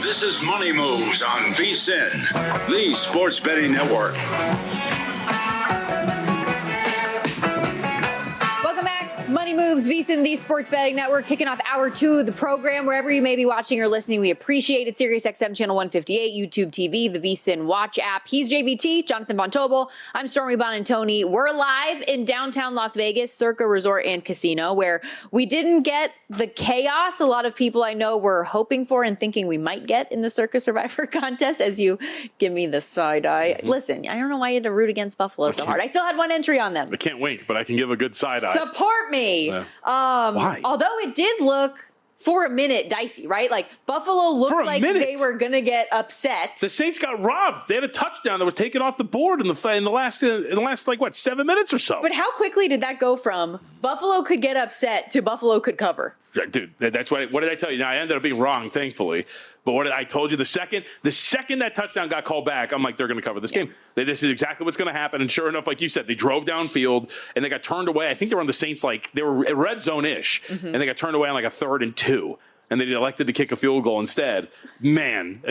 This is Money Moves on VSiN, the sports betting network. Welcome back. Money Moves, VSiN, the sports betting network, kicking off hour 2 of the program. Wherever you may be watching or listening, we appreciate it. Sirius XM channel 158, YouTube TV, the VSiN Watch app. He's JVT, Jonathan Von Tobel. I'm Stormy Buonantony. We're live in downtown Las Vegas, Circa Resort and Casino, where we didn't get the chaos a lot of people I know were hoping for and thinking we might get in the Circa Survivor contest, as you give me the side eye. Mm-hmm. Listen, I don't know why you had to root against Buffalo so hard. I still had one entry on them. I can't wink, but I can give a good side eye. Support me. Why? Although it did look for a minute dicey, right? Like Buffalo looked like they were going to get upset. The Saints got robbed. They had a touchdown that was taken off the board in the last like what, 7 minutes or so. But how quickly did that go from Buffalo could get upset to Buffalo could cover? Dude, that's what did I tell you? Now I ended up being wrong, thankfully. But what did I told you the second that touchdown got called back, I'm like, they're going to cover this game. This is exactly what's going to happen. And sure enough, like you said, they drove downfield and they got turned away. I think they were on the Saints, like they were red zone-ish, and they got turned away on like a 3rd and 2. And they elected to kick a field goal instead. Man,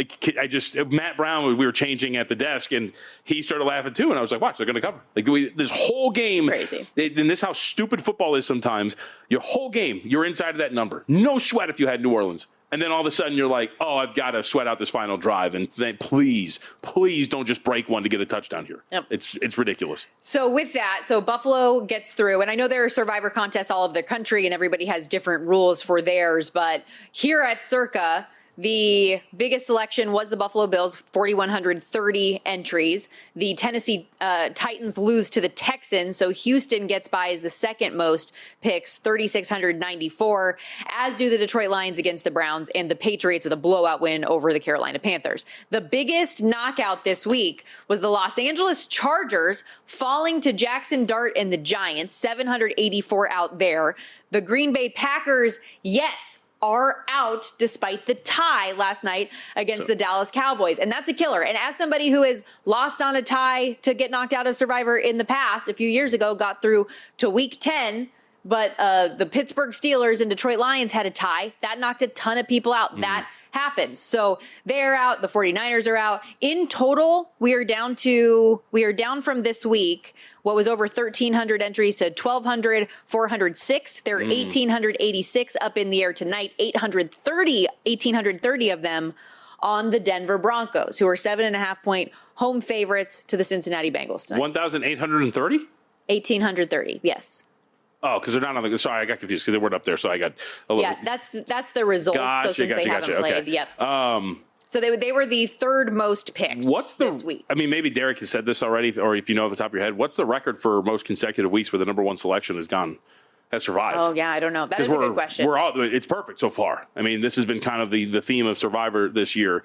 Matt Brown, we were changing at the desk, and he started laughing too. And I was like, watch, they're going to cover. Like this whole game. Crazy. And this is how stupid football is sometimes. Your whole game, you're inside of that number. No sweat if you had New Orleans. And then all of a sudden you're like, oh, I've got to sweat out this final drive. And then please don't just break one to get a touchdown here. Yep. It's ridiculous. So with that, Buffalo gets through. And I know there are Survivor contests all over the country and everybody has different rules for theirs. But here at Circa, the biggest selection was the Buffalo Bills, 4,130 entries. The Tennessee Titans lose to the Texans, so Houston gets by as the second most picks, 3,694, as do the Detroit Lions against the Browns and the Patriots with a blowout win over the Carolina Panthers. The biggest knockout this week was the Los Angeles Chargers falling to Jackson Dart and the Giants, 784 out there. The Green Bay Packers, are out despite the tie last night against the Dallas Cowboys. And that's a killer. And as somebody who has lost on a tie to get knocked out of Survivor in the past, a few years ago, got through to week 10, but the Pittsburgh Steelers and Detroit Lions had a tie. That knocked a ton of people out. That happens. So they're out. The 49ers are out. In total, we are down from this week what was over 1,300 entries to 1,406. There are 1,886 up in the air tonight, 1,830 of them on the Denver Broncos, who are 7.5-point home favorites to the Cincinnati Bengals tonight. 1,830? 1,830, yes. Oh, because they're not on the. Sorry, I got confused because they weren't up there, so I got a little. Yeah, that's the result. So since they haven't played, okay. Yep. So they were the third most picked. This week? I mean, maybe Derek has said this already, or if you know off the top of your head, what's the record for most consecutive weeks where the number one selection has survived? Oh yeah, I don't know. That is a good question. It's perfect so far. I mean, this has been kind of the theme of Survivor this year,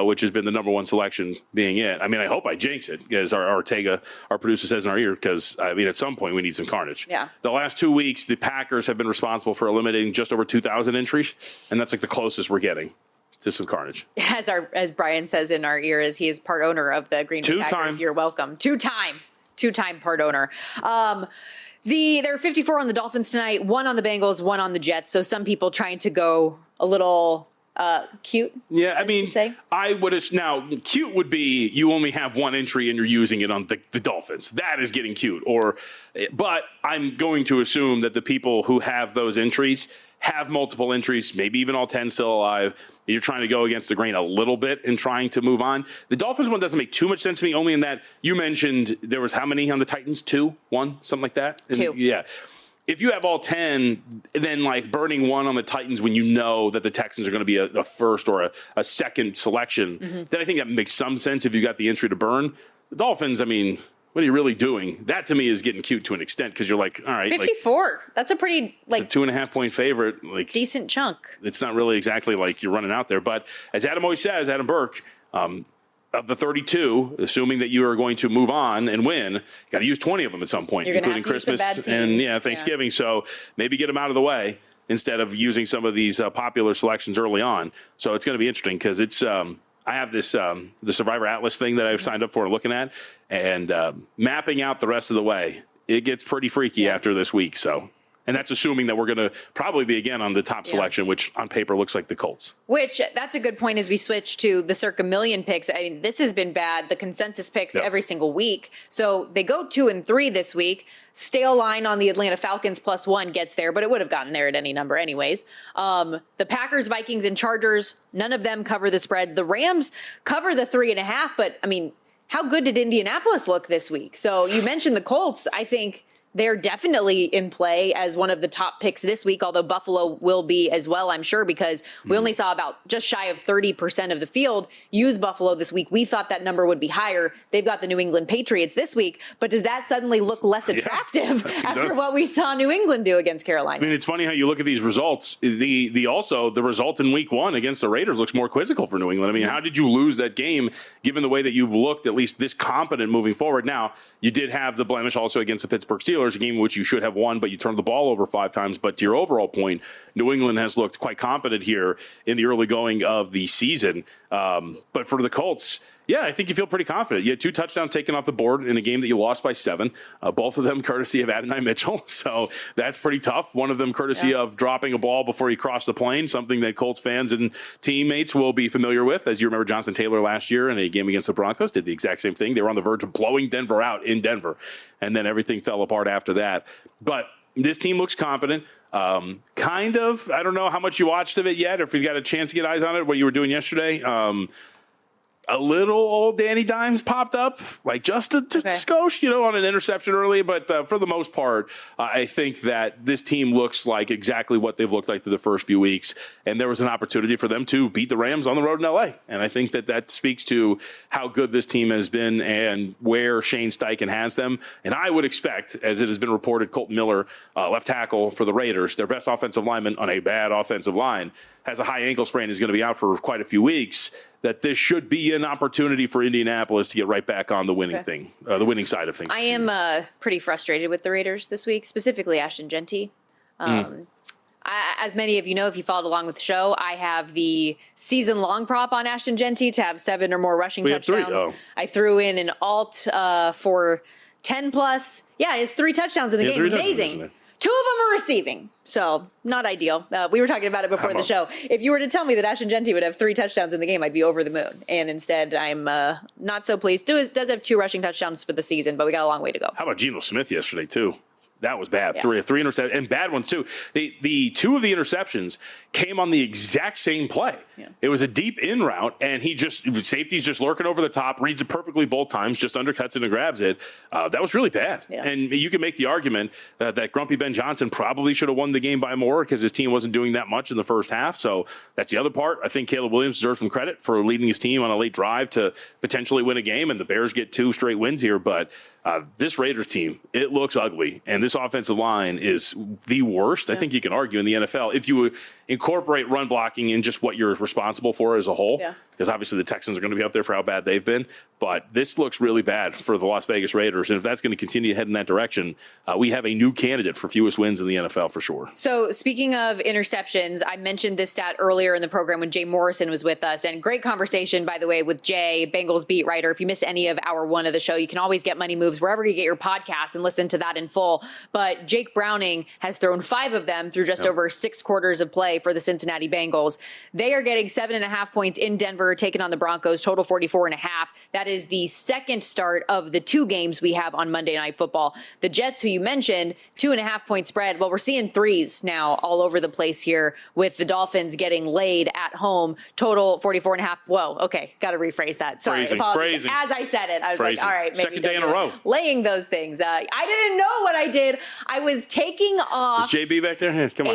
which has been the number one selection being it. I mean, I hope I jinx it, as our Ortega, our producer, says in our ear, because I mean, at some point we need some carnage. Yeah. The last 2 weeks, the Packers have been responsible for eliminating just over 2,000 entries, and that's like the closest we're getting to some carnage. As Brian says in our ear, he is part owner of the Green Bay Packers. You're welcome. Two-time part owner. There are 54 on the Dolphins tonight, 1 on the Bengals, 1 on the Jets. So some people trying to go a little cute. Yeah, I mean, I would have now cute would be you only have 1 entry and you're using it on the Dolphins. That is getting cute. But I'm going to assume that the people who have those entries have multiple entries, maybe even all 10 still alive. You're trying to go against the grain a little bit and trying to move on. The Dolphins one doesn't make too much sense to me, only in that you mentioned there was how many on the Titans? 2, 1, something like that? 2. Yeah. If you have all 10, then like burning 1 on the Titans when you know that the Texans are going to be a first or a second selection, then I think that makes some sense if you got the entry to burn. The Dolphins, I mean, what are you really doing? That to me is getting cute to an extent because you're like, all right. 54. That's a pretty, it's a 2.5-point favorite. Like decent chunk. It's not really exactly like you're running out there. But as Adam always says, Adam Burke, of the 32, assuming that you are going to move on and win, got to use 20 of them at some point, including Christmas and Thanksgiving. Yeah. So maybe get them out of the way instead of using some of these popular selections early on. So it's going to be interesting because it's I have this the Survivor Atlas thing that I've signed up for and looking at, and mapping out the rest of the way. It gets pretty freaky after this week. So And that's assuming that we're going to probably be again on the top selection, which on paper looks like the Colts. Which, that's a good point as we switch to the Circa million picks. I mean, this has been bad, the consensus picks every single week. So they go 2-3 this week. Stale line on the Atlanta Falcons +1 gets there, but it would have gotten there at any number anyways. The Packers, Vikings, and Chargers, none of them cover the spread. The Rams cover the 3.5, but I mean, how good did Indianapolis look this week? So you mentioned the Colts. I think they're definitely in play as one of the top picks this week, although Buffalo will be as well, I'm sure, because we only saw about just shy of 30% of the field use Buffalo this week. We thought that number would be higher. They've got the New England Patriots this week, but does that suddenly look less attractive after what we saw New England do against Carolina? I mean, it's funny how you look at these results. The result in week 1 against the Raiders looks more quizzical for New England. I mean, how did you lose that game given the way that you've looked at least this competent moving forward? Now, you did have the blemish also against the Pittsburgh Steelers, a game in which you should have won, but you turned the ball over 5 times. But to your overall point, New England has looked quite competent here in the early going of the season. But for the Colts, yeah, I think you feel pretty confident. You had 2 touchdowns taken off the board in a game that you lost by 7, both of them courtesy of Adonai Mitchell. So that's pretty tough. One of them courtesy of dropping a ball before he crossed the plane, something that Colts fans and teammates will be familiar with. As you remember, Jonathan Taylor last year in a game against the Broncos did the exact same thing. They were on the verge of blowing Denver out in Denver, and then everything fell apart after that. But this team looks competent. Kind of. I don't know how much you watched of it yet, or if you got a chance to get eyes on it, what you were doing yesterday. A little old Danny Dimes popped up, like just a skosh, on an interception early. But for the most part, I think that this team looks like exactly what they've looked like through the first few weeks. And there was an opportunity for them to beat the Rams on the road in L.A. And I think that speaks to how good this team has been and where Shane Steichen has them. And I would expect, as it has been reported, Colton Miller, left tackle for the Raiders, their best offensive lineman on a bad offensive line, has a high ankle sprain, is going to be out for quite a few weeks, that this should be an opportunity for Indianapolis to get right back on the winning thing, the winning side of things. I am pretty frustrated with the Raiders this week, specifically Ashton Genty. As many of you know, if you followed along with the show, I have the season-long prop on Ashton Genty to have 7 or more rushing touchdowns. I threw in an alt for 10+. Yeah, it's 3 touchdowns in the game. Amazing. 2 of them are receiving, so not ideal. We were talking about it before the show. If you were to tell me that Ashton Genty would have 3 touchdowns in the game, I'd be over the moon. And instead, I'm not so pleased. Does have 2 rushing touchdowns for the season, but we got a long way to go. How about Geno Smith yesterday, too? That was bad. 3 interceptions, and bad ones, too. The 2 of the interceptions came on the exact same play. Yeah. It was a deep in route, and safety's just lurking over the top, reads it perfectly both times, just undercuts it and grabs it. That was really bad. Yeah. And you can make the argument that Grumpy Ben Johnson probably should have won the game by more because his team wasn't doing that much in the first half. So that's the other part. I think Caleb Williams deserves some credit for leading his team on a late drive to potentially win a game, and the Bears get 2 straight wins here. But this Raiders team, it looks ugly, and this offensive line is the worst. I think you can argue in the NFL if you incorporate run blocking in just what you're responsible for as a whole, because obviously the Texans are going to be up there for how bad they've been. But this looks really bad for the Las Vegas Raiders, and if that's going to continue to head in that direction, we have a new candidate for fewest wins in the NFL for sure. So speaking of interceptions, I mentioned this stat earlier in the program when Jay Morrison was with us, and great conversation, by the way, with Jay, Bengals beat writer. If you missed any of hour 1 of the show, you can always get Money Moves wherever you get your podcasts and listen to that in full. But Jake Browning has thrown 5 of them through just over 6 quarters of play for the Cincinnati Bengals. They are getting 7.5 points in Denver, taking on the Broncos, total 44.5. That is the second start of the 2 games we have on Monday Night Football. The Jets, who you mentioned, 2.5 point spread. Well, we're seeing 3s now all over the place here with the Dolphins getting laid at home, total 44.5. Whoa, okay, got to rephrase that. Sorry, apologies. As I said it, I was like, all right, maybe second day in a row. Laying those things. I didn't know what I did. I was taking off. Is JB back there? Here, come on.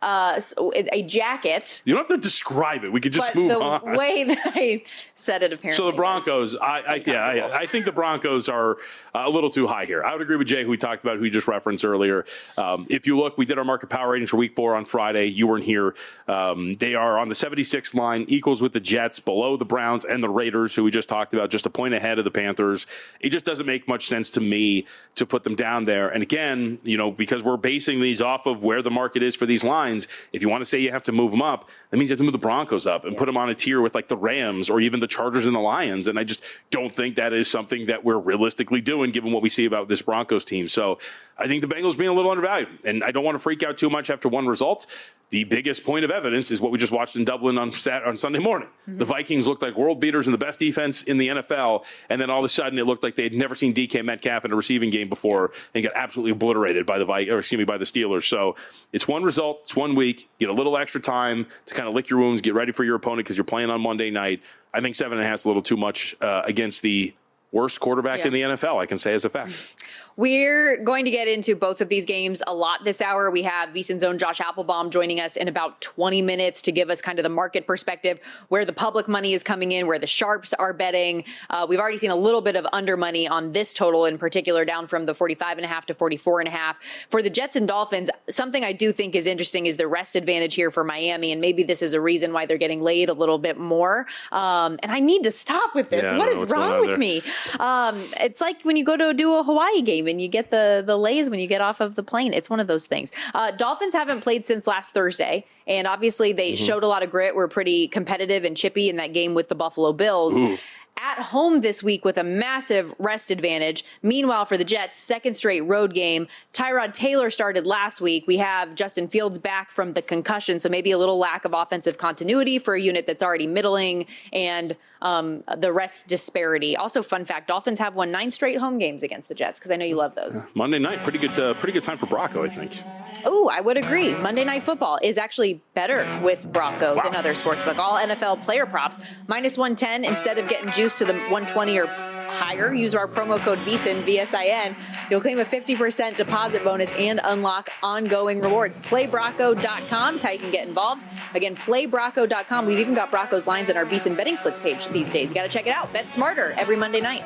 A jacket. You don't have to describe it. We could just move on. The way that I said it, apparently. So the Broncos, I think the Broncos are a little too high here. I would agree with Jay, who we talked about, who we just referenced earlier. If you look, we did our market power ratings for week 4 on Friday. You weren't here. They are on the 76th line, equals with the Jets, below the Browns and the Raiders, who we just talked about, just a point ahead of the Panthers. It just doesn't make much sense to me to put them down there. And again, because we're basing these off of where the market is for these lines, lines. If you want to say you have to move them up, that means you have to move the Broncos up and put them on a tier with like the Rams or even the Chargers and the Lions. And I just don't think that is something that we're realistically doing given what we see about this Broncos team. So I think the Bengals being a little undervalued, and I don't want to freak out too much after one result. The biggest point of evidence is what we just watched in Dublin on Sunday morning. Mm-hmm. The Vikings looked like world beaters and the best defense in the NFL, and then all of a sudden it looked like they had never seen DK Metcalf in a receiving game before and got absolutely obliterated by the Steelers. So it's one result, it's 1 week. Get a little extra time to kind of lick your wounds, get ready for your opponent because you're playing on Monday night. I think 7.5 is a little too much against the worst quarterback in the NFL, I can say as a fact. We're going to get into both of these games a lot this hour. We have VSiN's own Josh Appelbaum joining us in about 20 minutes to give us kind of the market perspective, where the public money is coming in, where the sharps are betting. We've already seen a little bit of under money on this total in particular, down from the 45.5 to 44.5. For the Jets and Dolphins, something I do think is interesting is the rest advantage here for Miami, and maybe this is a reason why they're getting laid a little bit more. And I need to stop with this. What is wrong with me? It's like when you go to do a Hawaii game and you get the lays when you get off of the plane. It's one of those things. Dolphins haven't played since last Thursday, and obviously they showed a lot of grit, were pretty competitive and chippy in that game with the Buffalo Bills. Ooh. At home this week with a massive rest advantage. Meanwhile, for the Jets, second straight road game. Tyrod Taylor started last week. We have Justin Fields back from the concussion, so maybe a little lack of offensive continuity for a unit that's already middling, and the rest disparity. Also, fun fact, Dolphins have won 9 straight home games against the Jets, because I know you love those. Monday night, pretty good time for Brocco, I think. Oh, I would agree. Monday Night Football is actually better with Brocco than other sportsbook. All NFL player props, minus 110 instead of getting juiced to the 120 or higher. Use our promo code VSiN, VSIN. You'll claim a 50% deposit bonus and unlock ongoing rewards. PlayBrocco.com is how you can get involved. Again, PlayBrocco.com. We've even got Brocco's lines on our VSiN betting splits page these days. You got to check it out. Bet smarter every Monday night.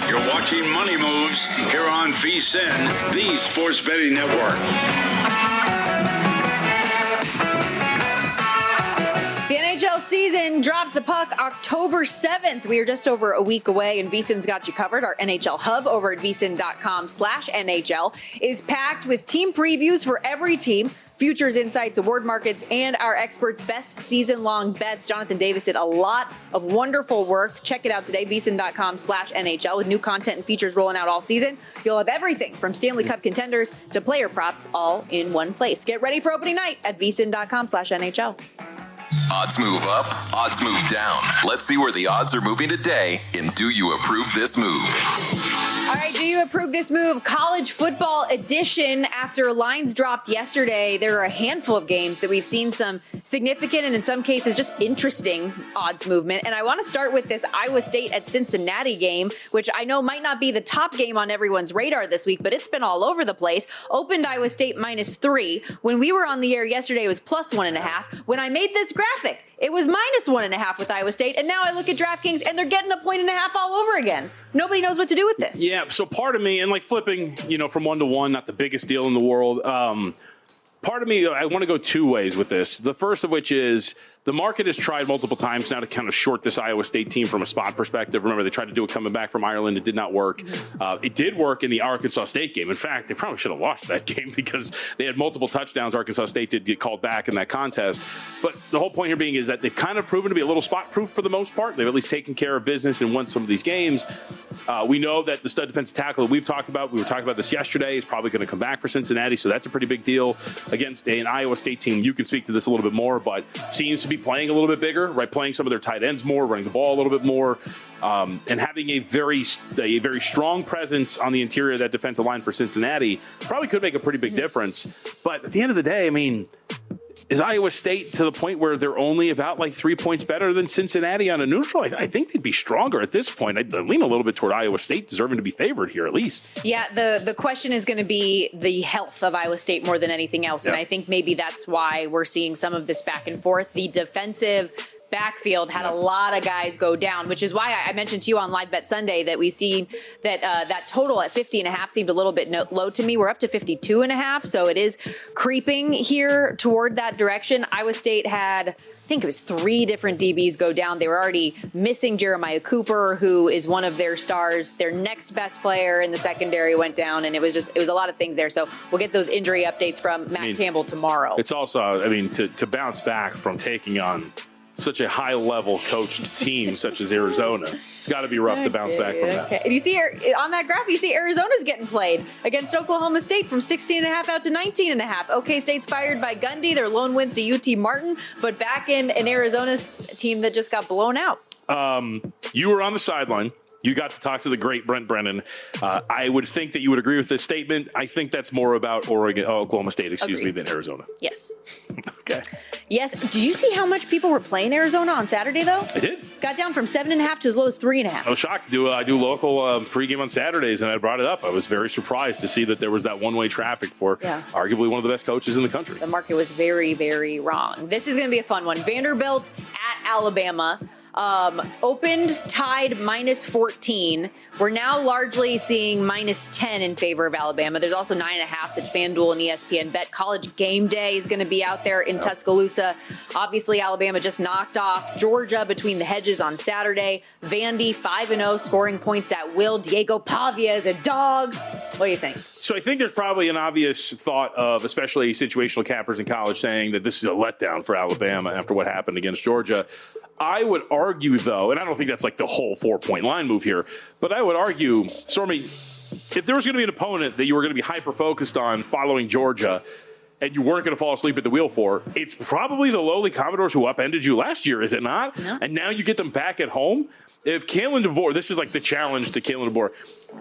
You're watching Money Moves here on VSiN, the Sports Betting Network. The NHL season drops the puck October 7th. We are just over a week away, and VSiN's got you covered. Our NHL hub over at VSiN.com/NHL is packed with team previews for every team, futures, insights, award markets, and our experts' best season-long bets. Jonathan Davis did a lot of wonderful work. Check it out today, VSiN.com/NHL, with new content and features rolling out all season. You'll have everything from Stanley Cup contenders to player props all in one place. Get ready for opening night at VSiN.com/NHL. Odds move up, odds move down. Let's see where the odds are moving today in Do You Approve This Move? All right, do you approve this move? College football edition. After lines dropped yesterday, there are a handful of games that we've seen some significant and in some cases just interesting odds movement. And I want to start with this Iowa State at Cincinnati game, which I know might not be the top game on everyone's radar this week, but it's been all over the place. Opened Iowa State -3. When we were on the air yesterday, it was +1.5. When I made this graphic, it was -1.5 with Iowa State. And now I look at DraftKings and they're getting 1.5 all over again. Nobody knows what to do with this. Yeah, so part of me, and like flipping, from 1 to 1, not the biggest deal in the world. Part of me, I want to go 2 ways with this. The first of which is the market has tried multiple times now to kind of short this Iowa State team from a spot perspective. Remember, they tried to do it coming back from Ireland. It did not work. It did work in the Arkansas State game. In fact, they probably should have lost that game because they had multiple touchdowns. Arkansas State did get called back in that contest. But the whole point here being is that they've kind of proven to be a little spot proof for the most part. They've at least taken care of business and won some of these games. We know that the stud defensive tackle that we were talking about this yesterday, is probably going to come back for Cincinnati. So that's a pretty big deal against an Iowa State team. You can speak to this a little bit more, but seems to be playing a little bit bigger, right? Playing some of their tight ends more, running the ball a little bit more, and having a very strong presence on the interior of that defensive line for Cincinnati probably could make a pretty big difference. But at the end of the day, I mean, is Iowa State to the point where they're only about 3 points better than Cincinnati on a neutral? I think they'd be stronger at this point. I'd lean a little bit toward Iowa State deserving to be favored here at least. Yeah, the question is going to be the health of Iowa State more than anything else. Yeah. And I think maybe that's why we're seeing some of this back and forth. The defensive backfield had a lot of guys go down, which is why I mentioned to you on Live Bet Sunday that we see that that total at 50.5 seemed a little bit low to me. We're up to 52.5, so it is creeping here toward that direction. Iowa State had, I think it was 3 different DBs go down. They were already missing Jeremiah Cooper, who is one of their stars. Their next best player in the secondary went down, and it was a lot of things there. So we'll get those injury updates from Matt Campbell tomorrow. It's also, to bounce back from taking on such a high-level coached team such as Arizona, it's got to be rough to bounce back from that. And you see on that graph, you see Arizona's getting played against Oklahoma State from 16.5 out to 19.5. OK State's fired by Gundy. Their lone wins to UT Martin, but back in Arizona's team that just got blown out. You were on the sideline. You got to talk to the great Brent Brennan. I would think that you would agree with this statement. I think that's more about Oklahoma State, than Arizona. Yes. Okay. Yes. Did you see how much people were playing Arizona on Saturday, though? I did. Got down from 7.5 to as low as 3.5. I was shocked. I do local pregame on Saturdays, and I brought it up. I was very surprised to see that there was that one-way traffic for arguably one of the best coaches in the country. The market was very, very wrong. This is going to be a fun one. Vanderbilt at Alabama. Opened tied -14. We're now largely seeing -10 in favor of Alabama. There's also 9.5 at FanDuel and ESPN Bet. College Game Day is going to be out there in Tuscaloosa. Obviously, Alabama just knocked off Georgia between the hedges on Saturday. Vandy 5-0, scoring points at will. Diego Pavia is a dog. What do you think? So I think there's probably an obvious thought of, especially situational cappers in college, saying that this is a letdown for Alabama after what happened against Georgia. I would argue, though, and I don't think that's like the whole 4-point line move here, but I would argue, Stormy, if there was going to be an opponent that you were going to be hyper-focused on following Georgia and you weren't going to fall asleep at the wheel for, it's probably the lowly Commodores who upended you last year, is it not? No. And now you get them back at home? If Kalen DeBoer, this is like the challenge to Kalen DeBoer,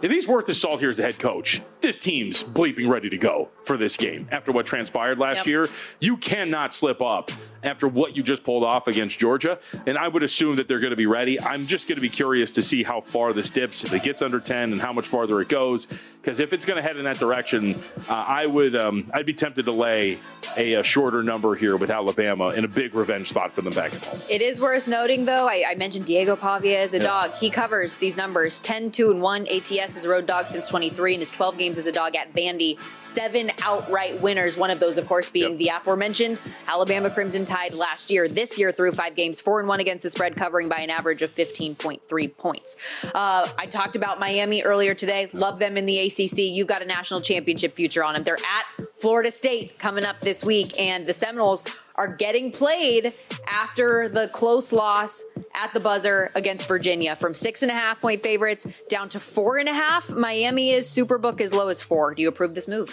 if he's worth his salt here as a head coach, this team's bleeping ready to go for this game after what transpired last year. You cannot slip up after what you just pulled off against Georgia, and I would assume that they're going to be ready. I'm just going to be curious to see how far this dips, if it gets under 10 and how much farther it goes, because if it's going to head in that direction, I'd be tempted to lay a shorter number here with Alabama in a big revenge spot for them back at home. It is worth noting, though, I mentioned Diego Pavia as a dog. He covers these numbers, 10-2-1 ATS as a road dog since 23, in his 12 games as a dog at Vandy. 7 outright winners, one of those, of course, being the aforementioned Alabama Crimson Tide last year. This year, through 5 games, 4-1 against the spread, covering by an average of 15.3 points. I talked about Miami earlier today. Love them in the ACC. You've got a national championship future on them. They're at Florida State coming up this week, and the Seminoles are getting played after the close loss at the buzzer against Virginia. From 6.5-point favorites down to 4.5. Miami is Superbook as low as 4. Do you approve this move?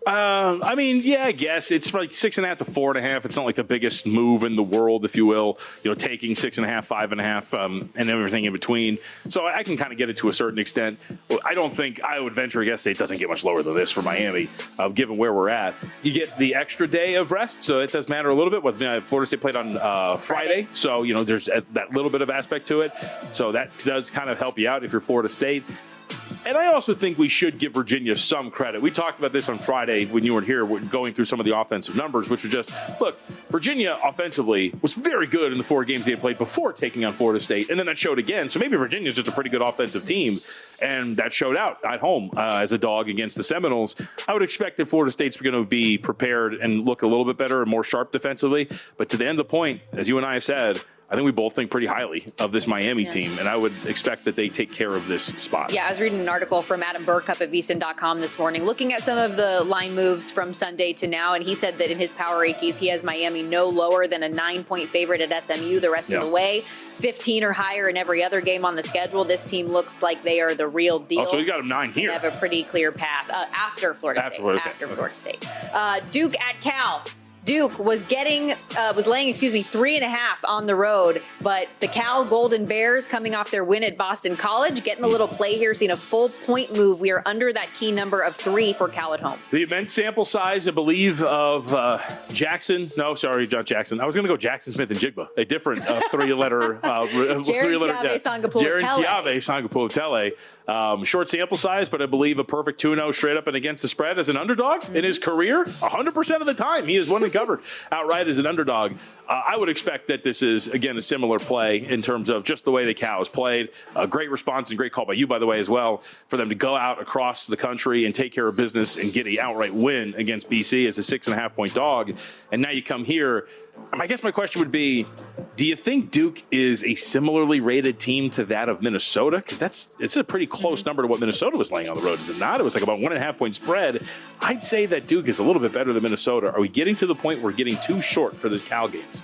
I guess it's like 6.5 to 4.5. It's not like the biggest move in the world, if you will, taking 6.5, 5.5, and everything in between. So I can kind of get it to a certain extent. I don't think I would venture a guess it doesn't get much lower than this for Miami, given where we're at. You get the extra day of rest, so it does matter a little bit. Florida State played on Friday, so there's that little bit of aspect to it. So that does kind of help you out if you're Florida State. And I also think we should give Virginia some credit. We talked about this on Friday when you weren't here, going through some of the offensive numbers, which was just, look, Virginia offensively was very good in the 4 games they had played before taking on Florida State, and then that showed again. So maybe Virginia's just a pretty good offensive team, and that showed out at home as a dog against the Seminoles. I would expect that Florida State's going to be prepared and look a little bit better and more sharp defensively. But to the end of the point, as you and I have said, I think we both think pretty highly of this Miami team, and I would expect that they take care of this spot. Yeah, I was reading an article from Adam Burkup at VSiN.com this morning, looking at some of the line moves from Sunday to now, and he said that in his power rankings, he has Miami no lower than a 9-point favorite at SMU the rest of the way. 15 or higher in every other game on the schedule. This team looks like they are the real deal. Oh, so he's got them 9 here. They have a pretty clear path after Florida State. Duke at Cal. Duke was laying 3.5 on the road, but the Cal Golden Bears, coming off their win at Boston College, getting a little play here, seeing a full point move. We are under that key number of 3 for Cal at home. The immense sample size, I believe, of Jackson. No, sorry, not Jackson. I was going to go Jackson Smith and Jigba, a different 3-letter. Jared Sangapula-Tele. Short sample size, but I believe a perfect 2-0 straight up and against the spread as an underdog in his career. 100% of the time, he has won and covered outright as an underdog. I would expect that this is, again, a similar play in terms of just the way the Cows played. A great response and great call by you, by the way, as well, for them to go out across the country and take care of business and get an outright win against BC as a 6.5-point dog. And now you come here. I guess my question would be, do you think Duke is a similarly rated team to that of Minnesota? Because it's a pretty close number to what Minnesota was laying on the road, is it not? It was like about 1.5-point spread. I'd say that Duke is a little bit better than Minnesota. Are we getting to the point where we're getting too short for these Cal games?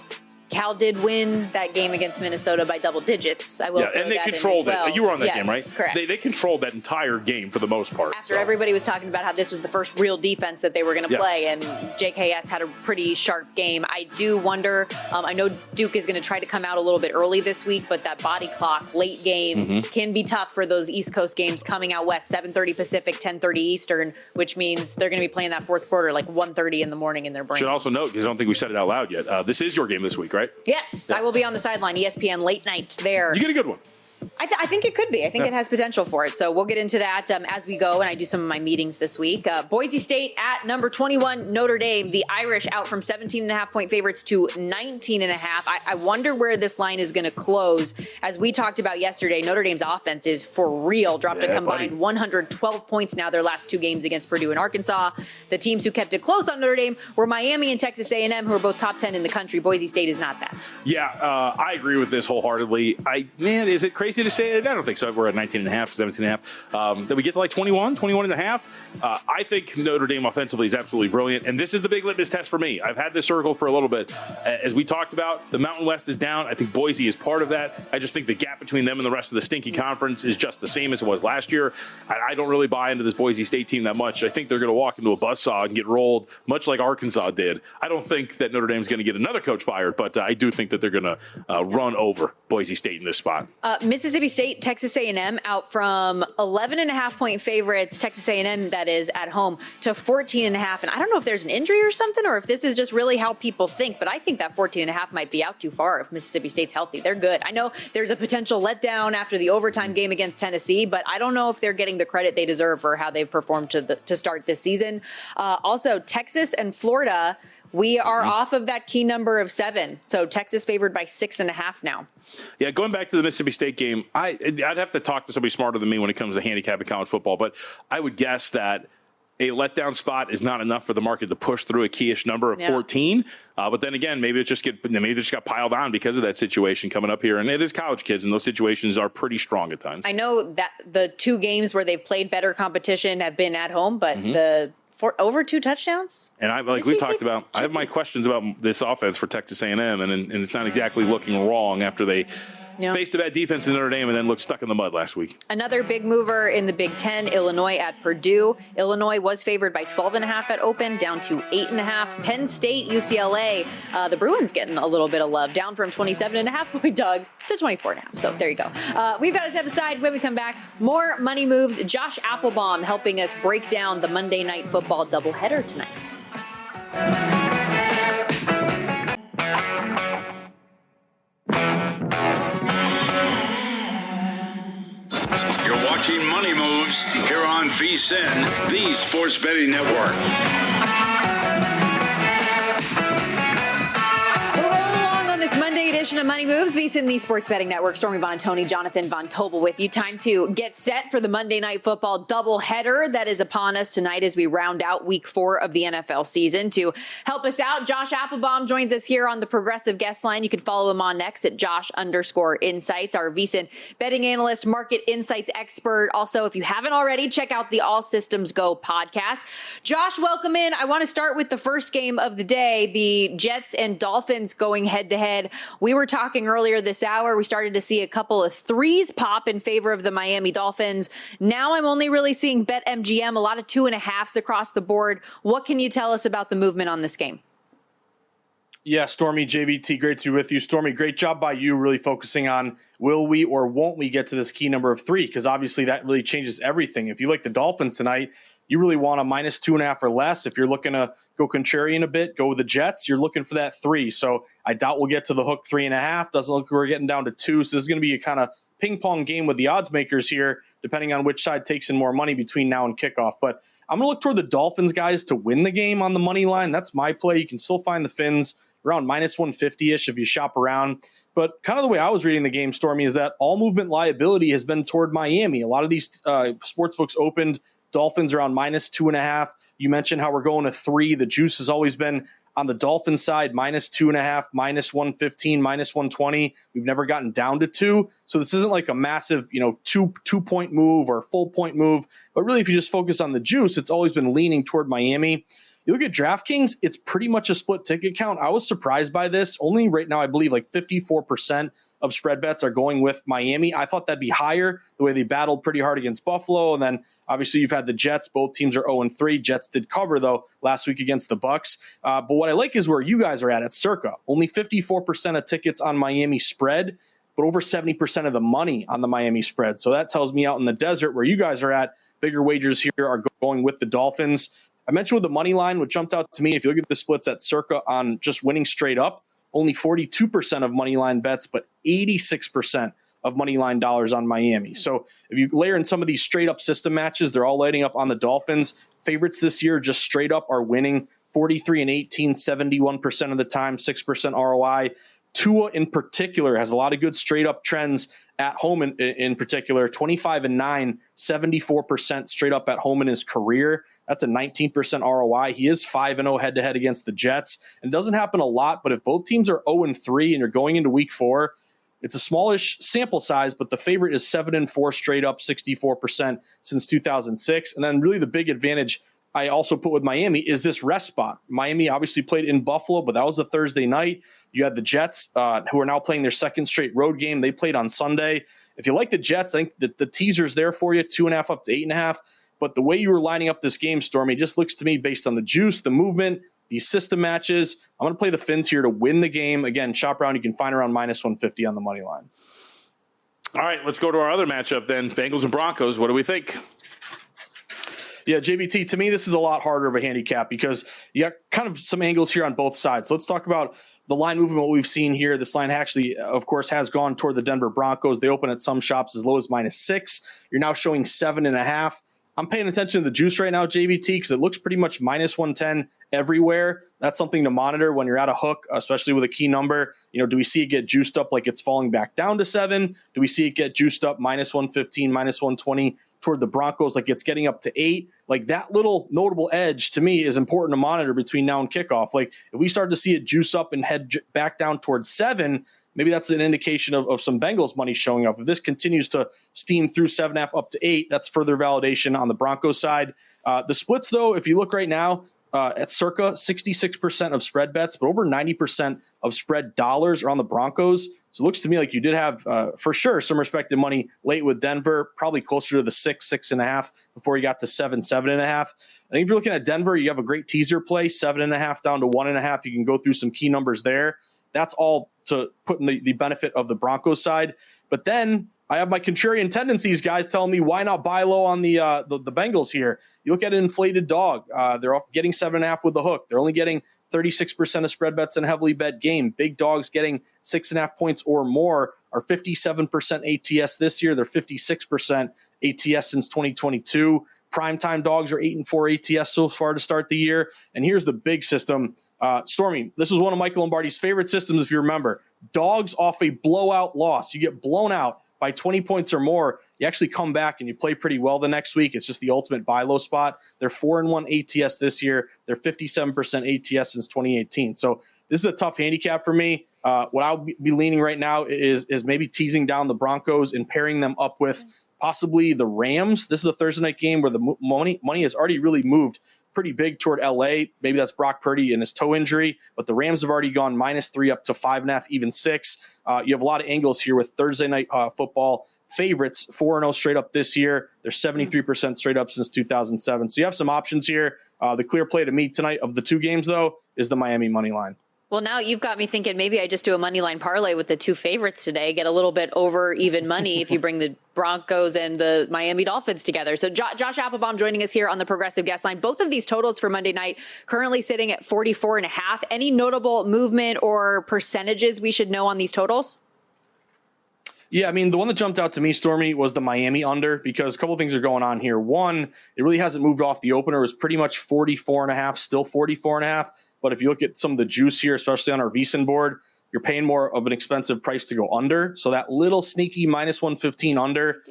Cal did win that game against Minnesota by double digits. I will. Yeah, and they controlled it. You were on that game, right? Correct. They controlled that entire game for the most part. After everybody was talking about how this was the first real defense that they were going to play, and JKS had a pretty sharp game. I do wonder. I know Duke is going to try to come out a little bit early this week, but that body clock late game can be tough for those East Coast games coming out west. 7:30 Pacific, 10:30 Eastern, which means they're going to be playing that fourth quarter like 1:30 in the morning in their brains. Should also note, because I don't think we said it out loud yet. This is your game this week, right? Yes. I will be on the sideline, ESPN late night there. You get a good one. I think it could be. I think it has potential for it. So we'll get into that as we go, and I do some of my meetings this week. Boise State at number 21, Notre Dame. The Irish out from 17.5-point favorites to 19.5. I wonder where this line is going to close. As we talked about yesterday, Notre Dame's offense is for real. Dropped a combined 112 points now their last two games against Purdue and Arkansas. The teams who kept it close on Notre Dame were Miami and Texas A&M, who are both top 10 in the country. Boise State is not that. Yeah, I agree with this wholeheartedly. Man, is it crazy to say it? I don't think so. We're at 19.5, 17.5. Then we get to like 21.5. I think Notre Dame offensively is absolutely brilliant. And this is the big litmus test for me. I've had this circle for a little bit. As we talked about, the Mountain West is down. I think Boise is part of that. I just think the gap between them and the rest of the stinky conference is just the same as it was last year. I don't really buy into this Boise State team that much. I think they're going to walk into a buzzsaw and get rolled, much like Arkansas did. I don't think that Notre Dame's going to get another coach fired, but I do think that they're going to run over Boise State in this spot. Mississippi State, Texas A&M out from 11.5-point favorites, Texas A&M that is at home, to 14.5. And I don't know if there's an injury or something, or if this is just really how people think, but I think that 14.5 might be out too far if Mississippi State's healthy. They're good. I know there's a potential letdown after the overtime game against Tennessee, but I don't know if they're getting the credit they deserve for how they've performed to start this season. Also, Texas and Florida, we are off of that key number of 7. So Texas favored by 6.5 now. Yeah, going back to the Mississippi State game, I'd have to talk to somebody smarter than me when it comes to handicapping college football, but I would guess that a letdown spot is not enough for the market to push through a keyish number of 14. But then again, maybe they just got piled on because of that situation coming up here. And it is college kids, and those situations are pretty strong at times. I know that the 2 games where they've played better competition have been at home, but for over 2 touchdowns. And we talked about, I have my questions about this offense for Texas A&M, and it's not exactly looking wrong after they faced a bad defense in Notre Dame and then looked stuck in the mud last week. Another big mover in the Big Ten, Illinois at Purdue. Illinois was favored by 12.5 at open, down to 8.5. Penn State, UCLA. The Bruins getting a little bit of love, down from 27.5-point dogs to 24.5. So there you go. We've got to step aside. When we come back, more money moves. Josh Appelbaum helping us break down the Monday Night Football doubleheader tonight. You're watching Money Moves here on VSiN, the Sports Betting Network. Monday edition of Money Moves, VSiN, the Sports Betting Network. Stormy, Buonantony, Jonathan Von Tobel with you. Time to get set for the Monday Night Football doubleheader that is upon us tonight as we round out Week 4 of the NFL season. To help us out, Josh Appelbaum joins us here on the Progressive Guest Line. You can follow him on X at Josh_Insights, our VSiN betting analyst, market insights expert. Also, if you haven't already, check out the All Systems Go podcast. Josh, welcome in. I want to start with the first game of the day, the Jets and Dolphins going head-to-head. We were talking earlier this hour. We started to see a couple of threes pop in favor of the Miami Dolphins. Now I'm only really seeing BetMGM, a lot of 2.5s across the board. What can you tell us about the movement on this game? Yeah, Stormy, JVT, great to be with you. Stormy, great job by you really focusing on will we or won't we get to this key number of 3? Because obviously that really changes everything. If you like the Dolphins tonight, you really want a -2.5 or less. If you're looking to go contrarian a bit, go with the Jets. You're looking for that 3. So I doubt we'll get to the hook 3.5. Doesn't look like we're getting down to 2. So this is going to be a kind of ping pong game with the odds makers here, depending on which side takes in more money between now and kickoff. But I'm going to look toward the Dolphins guys to win the game on the money line. That's my play. You can still find the Fins around minus 150-ish if you shop around. But kind of the way I was reading the game, Stormy, is that all movement liability has been toward Miami. A lot of these sports books opened Dolphins around minus 2.5. You mentioned how we're going to 3. The juice has always been on the Dolphins side, minus 2.5, minus 115, minus 120. We've never gotten down to 2. So this isn't like a massive, two-point move or full point move. But really, if you just focus on the juice, it's always been leaning toward Miami. You look at DraftKings, it's pretty much a split ticket count. I was surprised by this. Only right now, I believe like 54% of spread bets are going with Miami. I thought that'd be higher the way they battled pretty hard against Buffalo. And then obviously you've had the Jets. Both teams are 0-3. Jets did cover, though, last week against the Bucks. But what I like is where you guys are at Circa. Only 54% of tickets on Miami spread, but over 70% of the money on the Miami spread. So that tells me out in the desert where you guys are at, bigger wagers here are going with the Dolphins. I mentioned with the money line, what jumped out to me, if you look at the splits at Circa on just winning straight up, only 42% of money line bets, but 86% of money line dollars on Miami. So if you layer in some of these straight up system matches, they're all lighting up on the Dolphins. Favorites this year just straight up are winning 43-18, 71% of the time, 6% ROI. Tua in particular has a lot of good straight up trends at home in particular, 25-9, 74% straight up at home in his career. That's a 19% ROI. He is 5-0 head-to-head against the Jets. And it doesn't happen a lot, but if both teams are 0-3 and you're going into week 4, it's a smallish sample size, but the favorite is 7-4 straight up, 64% since 2006. And then really the big advantage I also put with Miami is this rest spot. Miami obviously played in Buffalo, but that was a Thursday night. You had the Jets, who are now playing their second straight road game. They played on Sunday. If you like the Jets, I think the teaser's there for you, 2.5 up to 8.5. But the way you were lining up this game, Stormy, just looks to me based on the juice, the movement, these system matches. I'm going to play the Fins here to win the game. Again, shop around. You can find around minus 150 on the money line. All right, let's go to our other matchup then. Bengals and Broncos. What do we think? Yeah, JBT, to me, this is a lot harder of a handicap because you got kind of some angles here on both sides. So let's talk about the line movement, what we've seen here. This line actually, of course, has gone toward the Denver Broncos. They open at some shops as low as -6. You're now showing 7.5. I'm paying attention to the juice right now, JVT, because it looks pretty much minus 110 everywhere. That's something to monitor when you're at a hook, especially with a key number. Do we see it get juiced up like it's falling back down to 7? Do we see it get juiced up minus 115, minus 120 toward the Broncos like it's getting up to 8? Like that little notable edge to me is important to monitor between now and kickoff. Like if we start to see it juice up and head back down towards 7, maybe that's an indication of some Bengals money showing up. If this continues to steam through 7.5 up to 8, that's further validation on the Broncos side. The splits, though, if you look right now at Circa, 66% of spread bets, but over 90% of spread dollars are on the Broncos. So it looks to me like you did have, for sure, some respected money late with Denver, probably closer to the 6, 6.5 before you got to 7, 7.5. I think if you're looking at Denver, you have a great teaser play, 7.5 down to 1.5. You can go through some key numbers there. That's all to put in the benefit of the Broncos side. But then I have my contrarian tendencies, guys, telling me why not buy low on the Bengals here. You look at an inflated dog. They're getting 7.5 with the hook. They're only getting 36% of spread bets in a heavily bet game. Big dogs getting 6.5 points or more are 57% ATS this year. They're 56% ATS since 2022. Primetime dogs are 8-4 ATS so far to start the year. And here's the big system. Stormy, this was one of Michael Lombardi's favorite systems, if you remember. Dogs off a blowout loss. You get blown out by 20 points or more. You actually come back and you play pretty well the next week. It's just the ultimate buy low spot. They're 4-1 ATS this year. They're 57% ATS since 2018. So this is a tough handicap for me. What I'll be leaning right now is maybe teasing down the Broncos and pairing them up with possibly the Rams. This is a Thursday night game where the money has already really moved pretty big toward LA. Maybe that's Brock Purdy and his toe injury, but the Rams have already gone -3 up to 5.5, even 6. You have a lot of angles here with Thursday night football favorites, 4-0 straight up this year. They're 73% straight up since 2007. So you have some options here. The clear play to me tonight of the two games, though, is the Miami money line. Well, now you've got me thinking maybe I just do a money line parlay with the two favorites today, get a little bit over even money if you bring the Broncos and the Miami Dolphins together. So Josh Appelbaum joining us here on the Progressive Guest Line. Both of these totals for Monday night currently sitting at 44.5. Any notable movement or percentages we should know on these totals? Yeah, I mean, the one that jumped out to me, Stormy, was the Miami under, because a couple of things are going on here. One, it really hasn't moved off the opener. It was pretty much 44.5, still 44.5. But if you look at some of the juice here, especially on our VSiN board, you're paying more of an expensive price to go under. So that little sneaky minus 115 under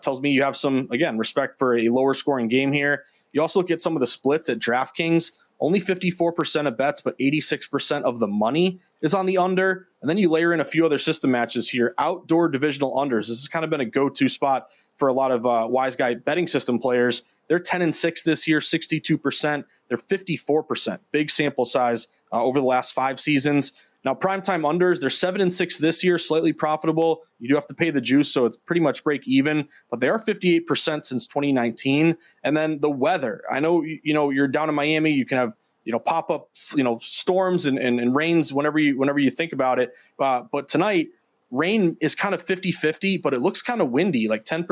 tells me you have some, again, respect for a lower scoring game here. You also look at some of the splits at DraftKings. Only 54% of bets, but 86% of the money is on the under. And then you layer in a few other system matches here. Outdoor divisional unders. This has kind of been a go-to spot for a lot of Wise Guy betting system players. They're 10-6 this year, 62%. They're 54%. Big sample size over the last 5 seasons. Now, primetime unders, they're 7-6 this year, slightly profitable. You do have to pay the juice, so it's pretty much break even. But they are 58% since 2019. And then the weather. I know, you're down in Miami. You can have, pop up, storms and rains whenever you think about it. But tonight, rain is kind of 50-50, but it looks kind of windy, like 10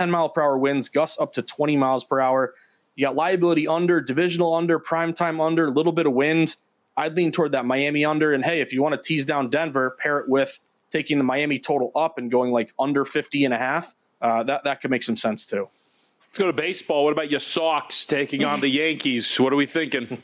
mile per hour winds, gusts up to 20 miles per hour. You got liability under, divisional under, primetime under, a little bit of wind. I'd lean toward that Miami under. And hey, if you want to tease down Denver, pair it with taking the Miami total up and going like under 50.5. That could make some sense too. Let's go to baseball. What about your Sox taking on the Yankees? What are we thinking?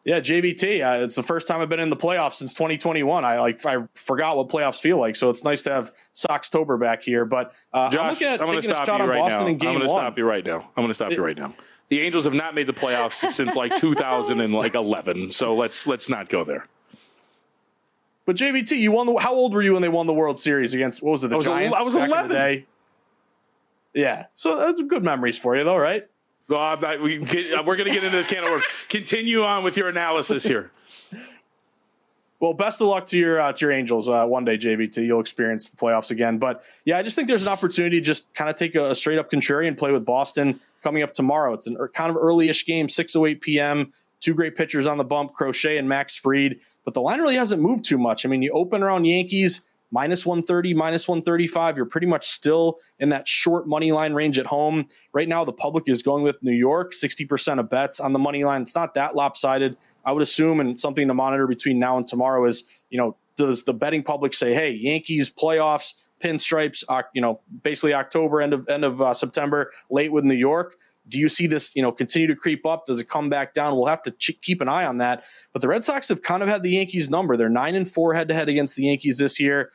Yeah, JVT. It's the first time I've been in the playoffs since 2021. I forgot what playoffs feel like, so it's nice to have Soxtober back here. But Josh, I'm looking at taking a shot on right Boston now. in Game 1. I'm going to stop you right now. The Angels have not made the playoffs since like 2011, so let's not go there. But JVT, you won. How old were you when they won the World Series against? What was it? The Giants. I was back 11. in the day? Yeah, so that's good memories for you, though, right? We're going to get into this can of worms. Continue on with your analysis here. Well, best of luck to your Angels one day, JVT. You'll experience the playoffs again. But, yeah, I just think there's an opportunity to just kind of take a straight-up contrarian play with Boston coming up tomorrow. It's a kind of early-ish game, 6:08 p.m., 2 great pitchers on the bump, Crochet and Max Fried. But the line really hasn't moved too much. I mean, you open around Yankees, minus 130, minus 135. You're pretty much still in that short money line range at home. Right now, the public is going with New York, 60% of bets on the money line. It's not that lopsided, I would assume, and something to monitor between now and tomorrow is, does the betting public say, hey, Yankees playoffs, pinstripes, basically October, end of September, late with New York? Do you see this, continue to creep up? Does it come back down? We'll have to keep an eye on that. But the Red Sox have kind of had the Yankees number. They're 9-4 head-to-head against the Yankees this year.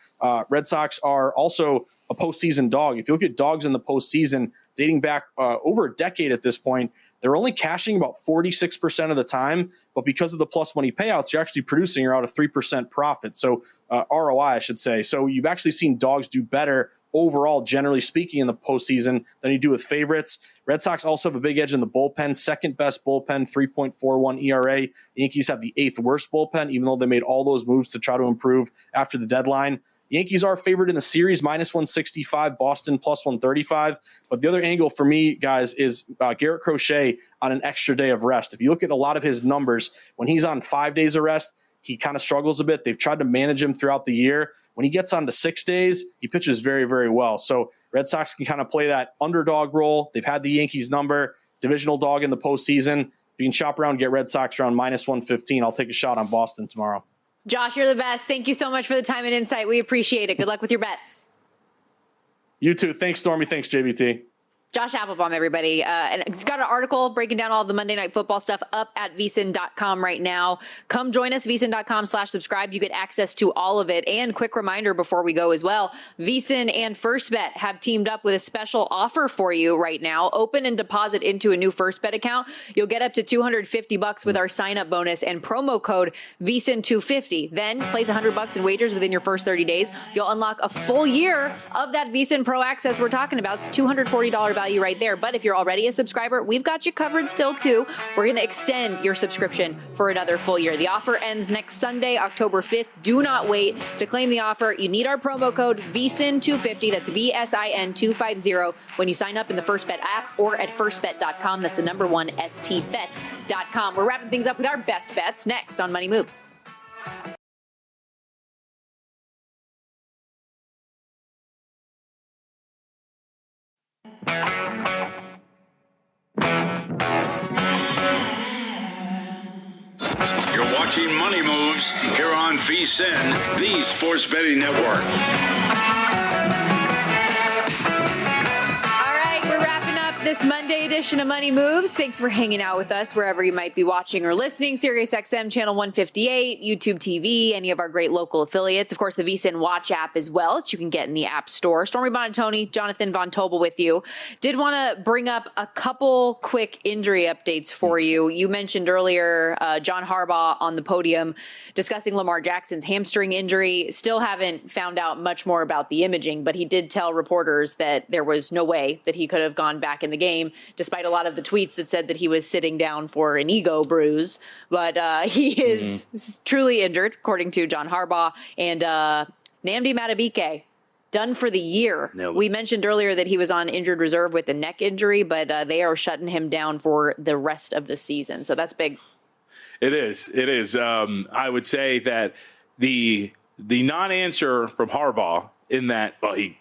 Red Sox are also a postseason dog. If you look at dogs in the postseason, dating back over a decade at this point, they're only cashing about 46% of the time. But because of the plus money payouts, you're actually producing around a 3% profit. So ROI, I should say. So you've actually seen dogs do better overall, generally speaking, in the postseason than you do with favorites. Red Sox also have a big edge in the bullpen, second best bullpen, 3.41 ERA. The Yankees have the 8th worst bullpen, even though they made all those moves to try to improve after the deadline. Yankees are favored in the series, minus 165, Boston plus 135. But the other angle for me, guys, is Garrett Crochet on an extra day of rest. If you look at a lot of his numbers, when he's on 5 days of rest, he kind of struggles a bit. They've tried to manage him throughout the year. When he gets on to 6 days, he pitches very, very well. So Red Sox can kind of play that underdog role. They've had the Yankees number, divisional dog in the postseason. If you can shop around, get Red Sox around minus 115. I'll take a shot on Boston tomorrow. Josh, you're the best. Thank you so much for the time and insight. We appreciate it. Good luck with your bets. You too. Thanks, Stormy. Thanks, JVT. Josh Appelbaum, everybody. And he's got an article breaking down all the Monday Night Football stuff up at VSiN.com right now. Come join us, VSiN.com/subscribe. You get access to all of it. And quick reminder before we go as well, VSiN and FirstBet have teamed up with a special offer for you right now. Open and deposit into a new FirstBet account. You'll get up to $250 with our sign-up bonus and promo code VSiN250. Then place $100 in wagers within your first 30 days. You'll unlock a full year of that VSiN Pro Access we're talking about. It's $240 value right there. But if you're already a subscriber, we've got you covered still too. We're going to extend your subscription for another full year. The offer ends next Sunday, October 5th. Do not wait to claim the offer. You need our promo code VSiN250. That's VSIN250 when you sign up in the FirstBet app or at firstbet.com. That's the number one stbet.com. We're wrapping things up with our best bets next on Money Moves. You're watching Money Moves here on VSiN, the Sports Betting Network. this Monday edition of Money Moves. Thanks for hanging out with us wherever you might be watching or listening. SiriusXM Channel 158, YouTube TV, any of our great local affiliates. Of course, the VSiN Watch app as well, that you can get in the App Store. Stormy Buonantony, Jonathan Von Tobel with you. Did want to bring up a couple quick injury updates for you. You mentioned earlier John Harbaugh on the podium discussing Lamar Jackson's hamstring injury. Still haven't found out much more about the imaging, but he did tell reporters that there was no way that he could have gone back in the game, despite a lot of the tweets that said that he was sitting down for an ego bruise. But he is truly injured, according to John Harbaugh. And Nnamdi Madubuike, done for the year. We mentioned earlier that he was on injured reserve with a neck injury, but they are shutting him down for the rest of the season. So that's big. It is. It is. I would say that the non-answer from Harbaugh in that,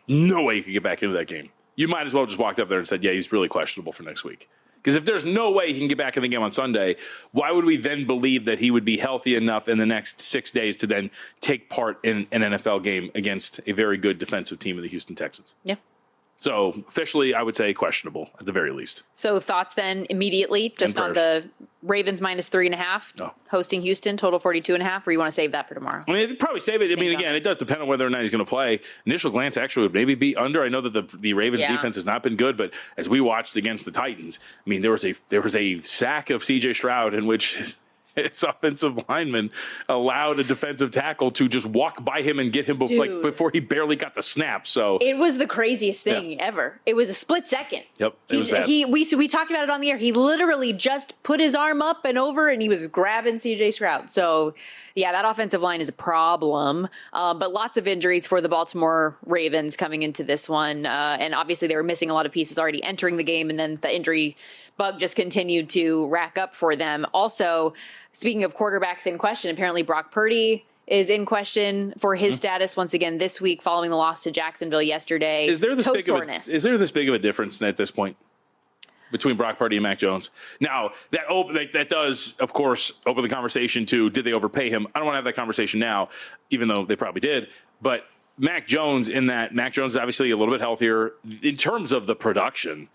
no way he could get back into that game. You might as well just walked up there and said, yeah, he's really questionable for next week. Because if there's no way he can get back in the game on Sunday, why would we then believe that he would be healthy enough in the next 6 days to then take part in an NFL game against a very good defensive team in the Houston Texans? Yeah. So officially, I would say questionable at the very least. So thoughts then immediately just on the Ravens minus 3.5 hosting Houston, total 42.5, or you want to save that for tomorrow? I mean, they'd probably save it. I mean, again, it does depend on whether or not he's going to play. Initial glance actually would maybe be under. I know that the Ravens defense has not been good, but as we watched against the Titans, I mean, there was a sack of C.J. Stroud in which his offensive lineman allowed a defensive tackle to just walk by him and get him before he barely got the snap. So it was the craziest thing ever. It was a split second. Yep, it was bad. We talked about it on the air. He literally just put his arm up and over, and he was grabbing C.J. Stroud. So, yeah, that offensive line is a problem. But lots of injuries for the Baltimore Ravens coming into this one. And obviously they were missing a lot of pieces already entering the game, and then the injury bug just continued to rack up for them. Also, speaking of quarterbacks in question, apparently Brock Purdy is in question for his status once again this week following the loss to Jacksonville yesterday. Is there this big of a difference at this point between Brock Purdy and Mac Jones? Now, that does, of course, open the conversation to did they overpay him? I don't want to have that conversation now, even though they probably did. But Mac Jones is obviously a little bit healthier in terms of the production.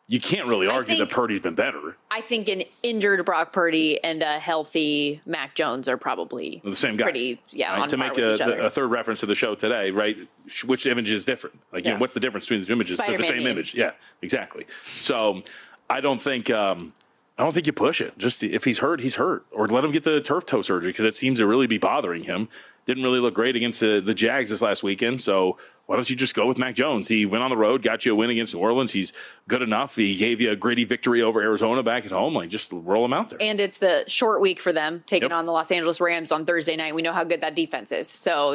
You can't really argue that Purdy's been better. I think an injured Brock Purdy and a healthy Mac Jones are probably the same guy. Pretty, right? On to make a third reference to the show today, right? Which image is different? What's the difference between the two images? Spider-Man They're the same image. Yeah, exactly. So I don't think you push it. Just if he's hurt, he's hurt, or let him get the turf toe surgery because it seems to really be bothering him. Didn't really look great against the Jags this last weekend, so why don't you just go with Mac Jones? He went on the road, got you a win against New Orleans. He's good enough. He gave you a gritty victory over Arizona back at home. Just roll him out there. And it's the short week for them, taking on the Los Angeles Rams on Thursday night. We know how good that defense is. So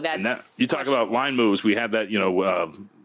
you talk about line moves. We had that,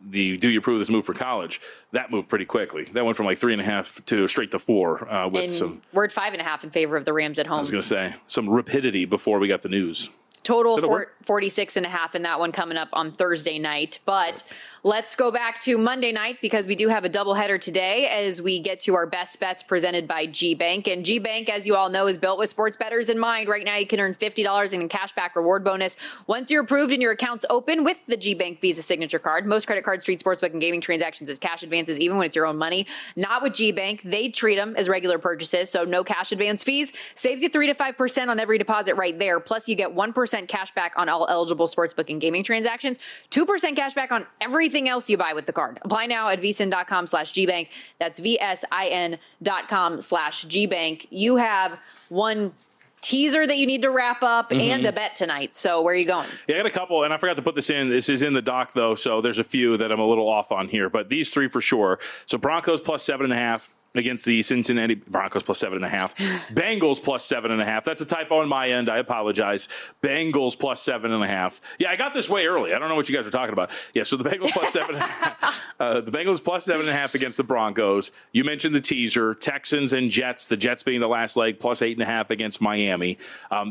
the do you approve this move for college? That moved pretty quickly. That went from 3.5 to straight to 4 we're at 5.5 in favor of the Rams at home. I was going to say some rapidity before we got the news. Total 46.5 in that one coming up on Thursday night. But let's go back to Monday night because we do have a doubleheader today as we get to our best bets presented by G-Bank. And G-Bank, as you all know, is built with sports bettors in mind. Right now, you can earn $50 in a cashback reward bonus once you're approved and your account's open with the G-Bank Visa Signature Card. Most credit cards treat sportsbook and gaming transactions as cash advances, even when it's your own money. Not with G-Bank. They treat them as regular purchases, so no cash advance fees. Saves you 3 to 5% on every deposit right there. Plus, you get 1% cash back on all eligible sportsbook and gaming transactions, 2% cash back on everything else you buy with the card. Apply now at VSiN.com/GBank. That's VSIN.com/GBank. You have one teaser that you need to wrap up and a bet tonight. So where are you going? Yeah, I got a couple, and I forgot to put this in. This is in the doc, though, so there's a few that I'm a little off on here, but these three for sure. So Broncos plus 7.5. Against the Cincinnati Broncos plus 7.5. Bengals plus 7.5. That's a typo on my end. I apologize. Bengals plus 7.5. Yeah, I got this way early. I don't know what you guys are talking about. Yeah, so the Bengals plus 7.5. The Bengals plus 7.5 against the Broncos. You mentioned the teaser. Texans and Jets. The Jets being the last leg plus 8.5 against Miami.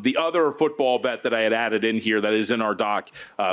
The other football bet that I had added in here that is in our doc.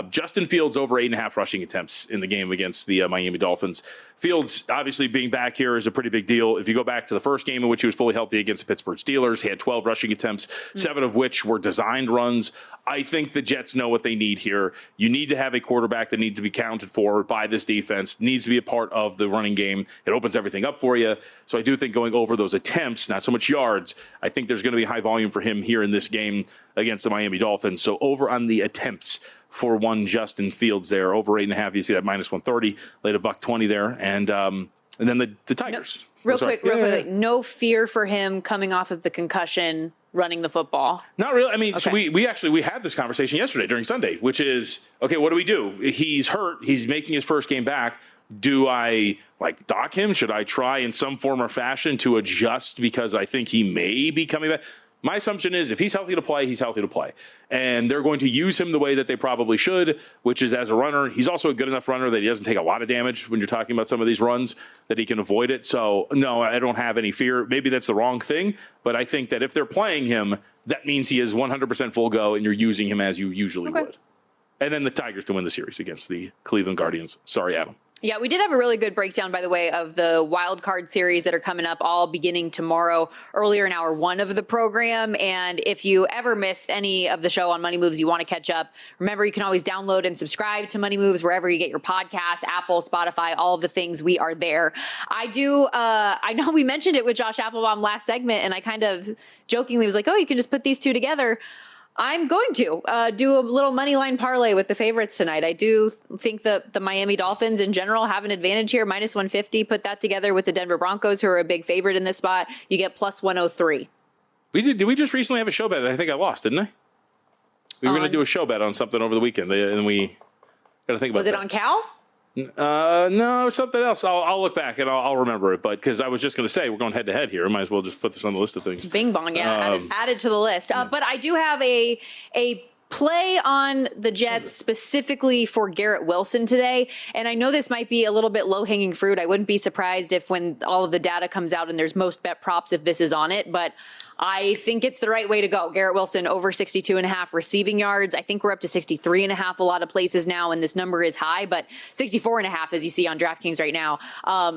Justin Fields over 8.5 rushing attempts in the game against the Miami Dolphins. Fields obviously being back here is a pretty big deal. If you go back to the first game in which he was fully healthy against the Pittsburgh Steelers, he had 12 rushing attempts, 7 of which were designed runs. I think the Jets know what they need here. You need to have a quarterback that needs to be counted for by this defense, needs needs to be a part of the running game. It opens everything up for you. So I do think going over those attempts, not so much yards, I think there's going to be high volume for him here in this game against the Miami Dolphins. So over on the attempts for one Justin Fields there, over 8.5. You see that minus 130, laid a $1.20 there. And then the Tigers. Real quick. No fear for him coming off of the concussion running the football. Not really. I mean, so we had this conversation yesterday during Sunday, which is, okay, what do we do? He's hurt. He's making his first game back. Do I dock him? Should I try in some form or fashion to adjust because I think he may be coming back? My assumption is if he's healthy to play, he's healthy to play. And they're going to use him the way that they probably should, which is as a runner. He's also a good enough runner that he doesn't take a lot of damage when you're talking about some of these runs, that he can avoid it. So, no, I don't have any fear. Maybe that's the wrong thing, but I think that if they're playing him, that means he is 100% full go and you're using him as you usually would. And then the Tigers to win the series against the Cleveland Guardians. Sorry, Adam. Yeah, we did have a really good breakdown, by the way, of the Wild Card series that are coming up all beginning tomorrow, earlier in hour 1 of the program. And if you ever missed any of the show on Money Moves, you want to catch up, remember, you can always download and subscribe to Money Moves wherever you get your podcasts, Apple, Spotify, all of the things. We are there. I know we mentioned it with Josh Appelbaum last segment, and I kind of jokingly was like, oh, you can just put these two together. I'm going to do a little money line parlay with the favorites tonight. I do think that the Miami Dolphins in general have an advantage here, minus 150. Put that together with the Denver Broncos, who are a big favorite in this spot. You get plus 103. Did we just recently have a show bet? I think I lost, didn't I? We were going to do a show bet on something over the weekend, and we got to think about that. Was it on Cal? No, something else. I'll look back and I'll remember it. But because I was just going to say we're going head to head here, I might as well just put this on the list of things. Bing bong, yeah, add it to the list. But I do have a play on the Jets specifically for Garrett Wilson today. And I know this might be a little bit low-hanging fruit. I wouldn't be surprised if when all of the data comes out and there's most bet props if this is on it. But I think it's the right way to go. Garrett Wilson over 62.5 receiving yards. I think we're up to 63.5 a lot of places now, and this number is high, but 64.5 as you see on DraftKings right now.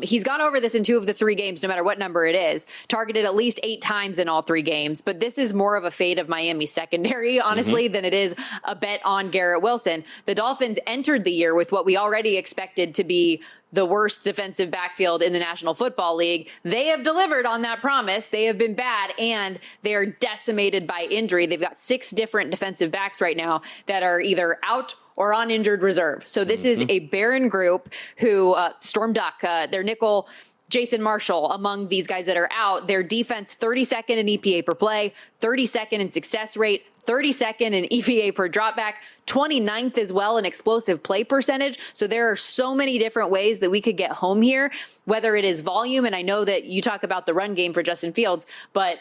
He's gone over this in 2 of the 3 games, no matter what number it is. Targeted at least 8 times in all 3 games, but this is more of a fade of Miami secondary, honestly, than it is a bet on Garrett Wilson. The Dolphins entered the year with what we already expected to be the worst defensive backfield in the National Football League. They have delivered on that promise. They have been bad, and they are decimated by injury. They've got 6 different defensive backs right now that are either out or on injured reserve. So this is a barren group who, Storm Duck, their nickel, Jason Marshall, among these guys that are out. Their defense, 32nd in EPA per play, 32nd in success rate, 32nd in EPA per dropback, 29th as well in explosive play percentage. So there are so many different ways that we could get home here, whether it is volume. And I know that you talk about the run game for Justin Fields, but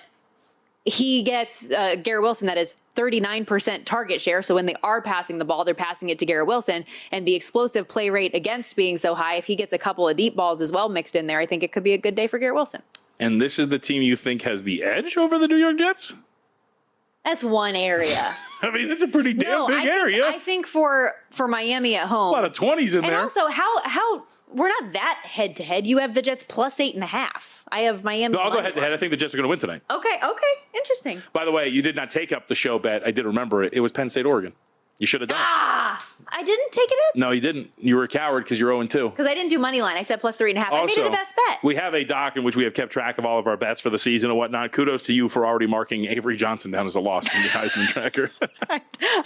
he gets Garrett Wilson, that is 39% target share. So when they are passing the ball, they're passing it to Garrett Wilson, and the explosive play rate against being so high, if he gets a couple of deep balls as well mixed in there, I think it could be a good day for Garrett Wilson. And this is the team you think has the edge over the New York Jets? That's one area. I mean, it's a pretty damn big area. I think for Miami at home, a lot of 20s in there. And also, how we're not that head to head. You have the Jets plus 8.5. I have Miami. No, I'll go head to head. I think the Jets are going to win tonight. Okay, interesting. By the way, you did not take up the show bet. I did remember it. It was Penn State, Oregon. You should have done it. I didn't take it up? No, you didn't. You were a coward because you're 0-2. Because I didn't do money line. I said plus 3.5. I made it a best bet. We have a doc in which we have kept track of all of our bets for the season and whatnot. Kudos to you for already marking Avery Johnson down as a loss in the Heisman tracker.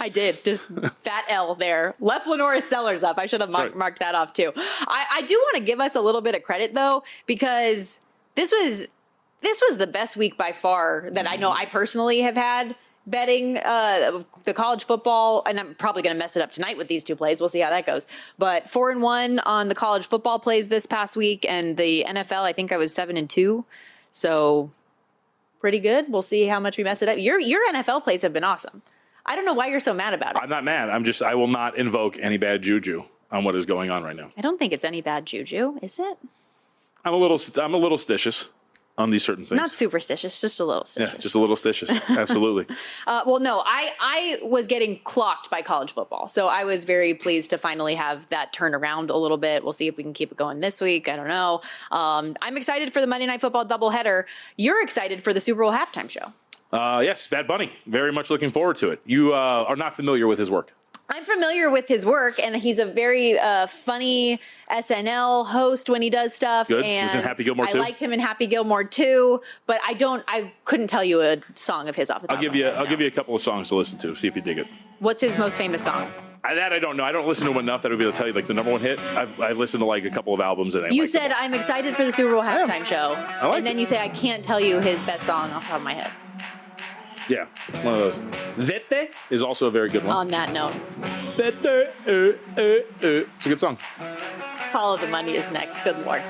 I did. Just fat L there. Left Lenoris Sellers up. I should have marked that off too. I do want to give us a little bit of credit though, because this was the best week by far that I know I personally have had betting the college football, and I'm probably going to mess it up tonight with these 2 plays. We'll see how that goes. But 4-1 on the college football plays this past week, and the NFL, I think I was 7-2. So pretty good. We'll see how much we mess it up. Your NFL plays have been awesome. I don't know why you're so mad about it. I'm not mad. I will not invoke any bad juju on what is going on right now. I don't think it's any bad juju, is it? I'm a little stitious on these certain things. Not superstitious, just a little stitious. Yeah, just a little stitious. Absolutely. Well, no, I was getting clocked by college football. So I was very pleased to finally have that turn around a little bit. We'll see if we can keep it going this week. I don't know. I'm excited for the Monday Night Football doubleheader. You're excited for the Super Bowl halftime show. Yes, Bad Bunny. Very much looking forward to it. You are not familiar with his work. I'm familiar with his work, and he's a very funny SNL host when he does stuff. Good. And He's in Happy Gilmore too. I liked him in Happy Gilmore too, but I couldn't tell you a song of his off the top I'll give you a couple of songs to listen to. See if you dig it. What's his most famous song? That I don't know. I don't listen to him enough that I'll be able to tell you like the number one hit. I've listened to like a couple of albums and You said I'm excited for the Super Bowl halftime show, like and then it. you say I can't tell you his best song off the top of my head. Yeah, one of those. Vete is also a very good one. On that note, Vete, it's a good song. Follow the Money is next. Good Lord.